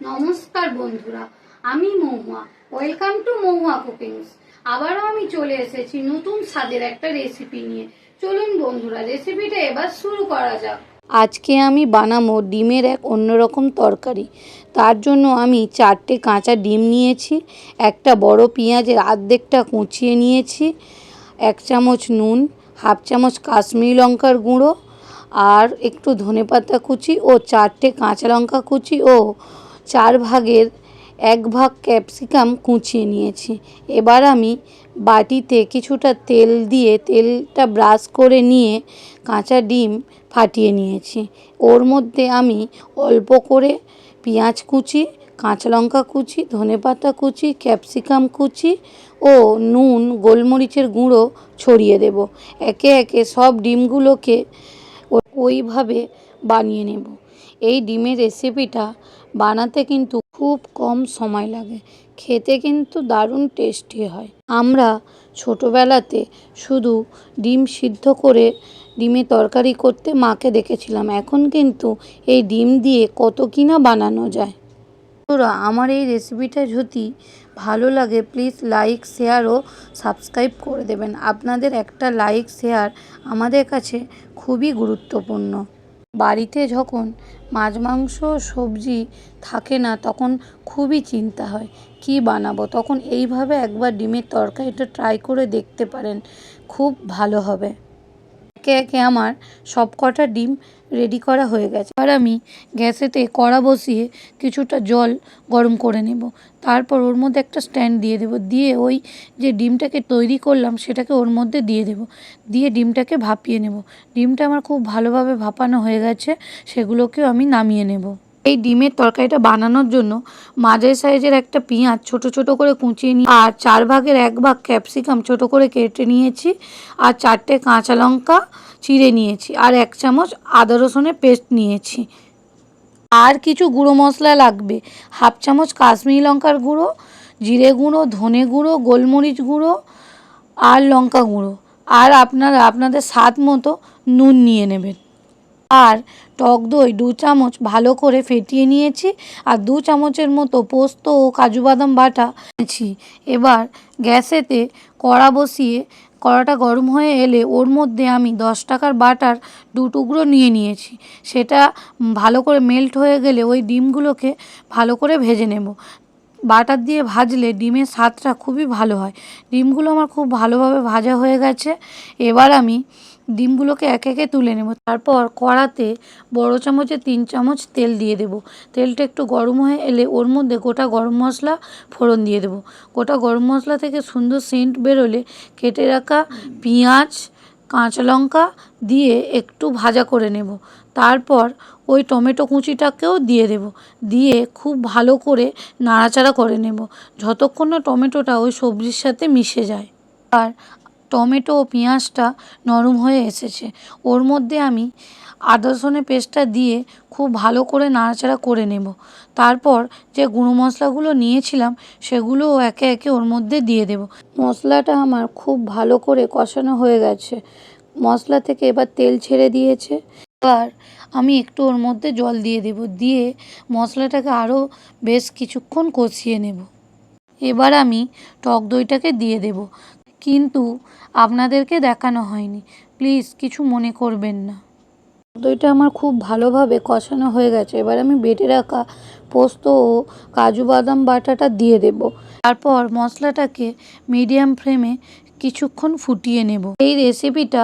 নমস্কার বন্ধুরা, আমি Mahua. Welcome to Mahua cookings. আবারও আমি চলে এসেছি নতুন স্বাদের একটা রেসিপি নিয়ে। চলুন বন্ধুরা, রেসিপিটা এবার শুরু করা যাক। আজকে আমি বানাবো ডিমের এক অন্যরকম তরকারি। তার জন্য আমি 4টে কাঁচা ডিম নিয়েছি, একটা বড় পেঁয়াজের অর্ধেকটা কুচিয়ে নিয়েছি, 1 চামচ নুন, হাফ চামচ কাশ্মীরি লঙ্কার গুঁড়ো, আর একটু ধনেপাতা কুচি ও 4টে কাঁচা লঙ্কা কুচি ও 4 ভাগের 1 ভাগ ক্যাপসিকাম কুচিয়ে নিয়েছি। এবার আমি বাটিতে কিছুটা তেল দিয়ে তেলটা ব্রাশ করে নিয়ে কাঁচা ডিম ফাটিয়ে নিয়েছি। ওর মধ্যে আমি অল্প করে পেঁয়াজ কুচি, কাঁচা লঙ্কা কুচি, ধনেপাতা কুচি, ক্যাপসিকাম কুচি ও নুন, গোলমরিচের গুঁড়ো ছড়িয়ে দেব। একে একে সব ডিমগুলোকে ওইভাবে বানিয়ে নেব। এই ডিমের রেসিপিটা বানাতে কিন্তু খুব কম সময় লাগে, খেতে কিন্তু দারুণ টেস্টি হয়। আমরা ছোটোবেলাতে শুধু ডিম সিদ্ধ করে ডিমের তরকারি করতে মাকে দেখেছিলাম, এখন কিন্তু এই ডিম দিয়ে কত কিনা বানানো যায়। বন্ধুরা, আমার এই রেসিপিটা যদি ভালো লাগে প্লিজ লাইক, শেয়ার ও সাবস্ক্রাইব করে দেবেন। আপনাদের একটা লাইক, শেয়ার আমাদের কাছে খুবই গুরুত্বপূর্ণ। বাড়িতে যখন মাছ, মাংস, সবজি থাকে না তখন খুবই চিন্তা হয় কি বানাবো, তখন এইভাবে একবার ডিমের তরকারিটা ট্রাই করে দেখতে পারেন, খুব ভালো হবে। একে একে আমার সব কটা ডিম রেডি করা হয়ে গেছে। এবার আমি গ্যাসেতে কড়া বসিয়ে কিছুটা জল গরম করে নেব। তারপর ওর মধ্যে একটা স্ট্যান্ড দিয়ে দেব, দিয়ে ওই যে ডিমটাকে তৈরি করলাম সেটাকে ওর মধ্যে দিয়ে দেব, দিয়ে ডিমটাকে ভাপিয়ে নেব। ডিমটা আমার খুব ভালোভাবে ভাপানো হয়ে গেছে, সেগুলোকেও আমি নামিয়ে নেব। এই ডিমের তরকারিটা বানানোর জন্য মাঝারি সাইজের একটা পেঁয়াজ ছোট ছোট করে কুচিয়ে নিয়ে আর 4 ভাগের 1 ভাগ ক্যাপসিকাম ছোট করে কেটে নিয়েছি, আর 4টে কাঁচা লঙ্কা চিড়ে নিয়েছি, আর 1 চামচ আদা রসুনের পেস্ট নিয়েছি। আর কিছু গুঁড়ো মশলা লাগবে, হাফ চামচ কাশ্মীরি লঙ্কার গুঁড়ো, জিরে গুঁড়ো, ধনে গুঁড়ো, গোলমরিচ গুঁড়ো আর লঙ্কা গুঁড়ো, আর আপনারা আপনাদের স্বাদ মতো নুন নিয়ে নেবেন। আর টক দই 2 চামচ ভালো করে ফেটিয়ে নিয়েছি, আর 2 চামচের মতো পোস্ত ও কাজু বাদাম বাটা নিয়েছি। এবার গ্যাসেতে কড়া বসিয়ে কড়াটা গরম হয়ে এলে ওর মধ্যে আমি 10 টাকার বাটার 2 টুকরো নিয়ে নিয়েছি। সেটা ভালো করে মেল্ট হয়ে গেলে ওই ডিমগুলোকে ভালো করে ভেজে নেব। বাটার দিয়ে ভাজলে ডিমের স্বাদটা খুবই ভালো হয়। ডিমগুলো আমার খুব ভালোভাবে ভাজা হয়ে গেছে। এবার আমি ডিমগুলোকে একে একে তুলে নেব। তারপর কড়াতে বড় চামচে 3 চামচ তেল দিয়ে দেব। তেলটা একটু গরম হয়ে এলে ওর মধ্যে গোটা গরম মশলা ফোড়ন দিয়ে দেব। গোটা গরম মশলা থেকে সুন্দর সেন্ট বেরোলে কেটে রাখা পেঁয়াজ, কাঁচা লঙ্কা দিয়ে একটু ভাজা করে নেব। তারপর ওই টমেটো কুচিটাকেও দিয়ে দেব, দিয়ে খুব ভালো করে নাড়াচাড়া করে নেব যতক্ষণ না টমেটোটা ওই সবজির সাথে মিশে যায়। আর টমেটো ও পেঁয়াজটা নরম হয়ে এসেছে, ওর মধ্যে আমি আদা রসুনের পেস্টটা দিয়ে খুব ভালো করে নাড়াচাড়া করে নেব। তারপর যে গুঁড়ো মশলাগুলো নিয়েছিলাম সেগুলোও একে একে ওর মধ্যে দিয়ে দেব। মশলাটা আমার খুব ভালো করে কষানো হয়ে গেছে, মশলা থেকে এবার তেল ছেড়ে দিয়েছে। এবার আমি একটু ওর মধ্যে জল দিয়ে দেব, দিয়ে মশলাটাকে আরও বেশ কিছুক্ষণ কষিয়ে নেব। এবার আমি টক দইটাকে দিয়ে দেব, কিন্তু আপনাদেরকে দেখানো হয়নি, প্লিজ কিছু মনে করবেন না। দইটা আমার খুব ভালোভাবে কষানো হয়ে গেছে। এবার আমি বেটে রাখা পোস্ত ও কাজু বাদাম বাটাটা দিয়ে দেব। তারপর মশলাটাকে মিডিয়াম ফ্লেমে কিছুক্ষণ ফুটিয়ে নেব। এই রেসিপিটা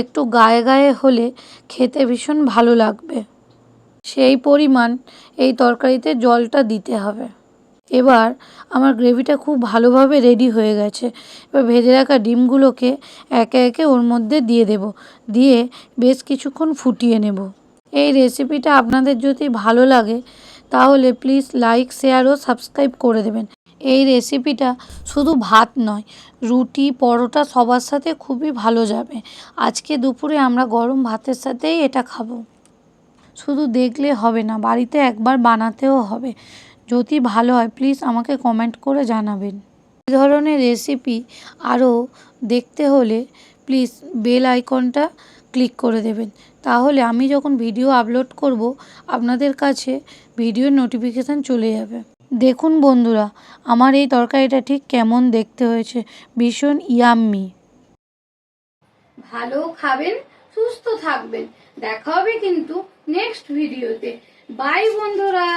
একটু গায়ে গায়ে হলে খেতে ভীষণ ভালো লাগবে, সেই পরিমাণ এই তরকারিতে জলটা দিতে হবে। এবার আমার গ্রেভিটা খুব ভালোভাবে রেডি হয়ে গেছে। এবার ভেজে রাখা ডিমগুলোকে একে একে ওর মধ্যে দিয়ে দেব, দিয়ে বেশ কিছুক্ষণ ফুটিয়ে নেব। এই রেসিপিটা আপনাদের যদি ভালো লাগে তাহলে প্লিজ লাইক, শেয়ার ও সাবস্ক্রাইব করে দেবেন। এই রেসিপিটা শুধু ভাত নয়, রুটি, পরোটা সবার সাথে খুবই ভালো যাবে। আজকে দুপুরে আমরা গরম ভাতের সাথেই এটা খাবো। শুধু দেখলে হবে না, বাড়িতে একবার বানাতেও হবে। যদি ভালো হয় প্লিজ আমাকে কমেন্ট করে জানাবেন। এই ধরনের রেসিপি আরও দেখতে হলে প্লিজ বেল আইকনটা ক্লিক করে দেবেন, তাহলে আমি যখন ভিডিও আপলোড করব আপনাদের কাছে ভিডিওর নোটিফিকেশান চলে যাবে। দেখুন বন্ধুরা, আমার এই তরকারিটা ঠিক কেমন দেখতে হয়েছে, ভীষণ ইয়াম্মি। ভালো খাবেন, সুস্থ থাকবেন। দেখা হবে কিন্তু নেক্সট ভিডিওতে। বাই বন্ধুরা।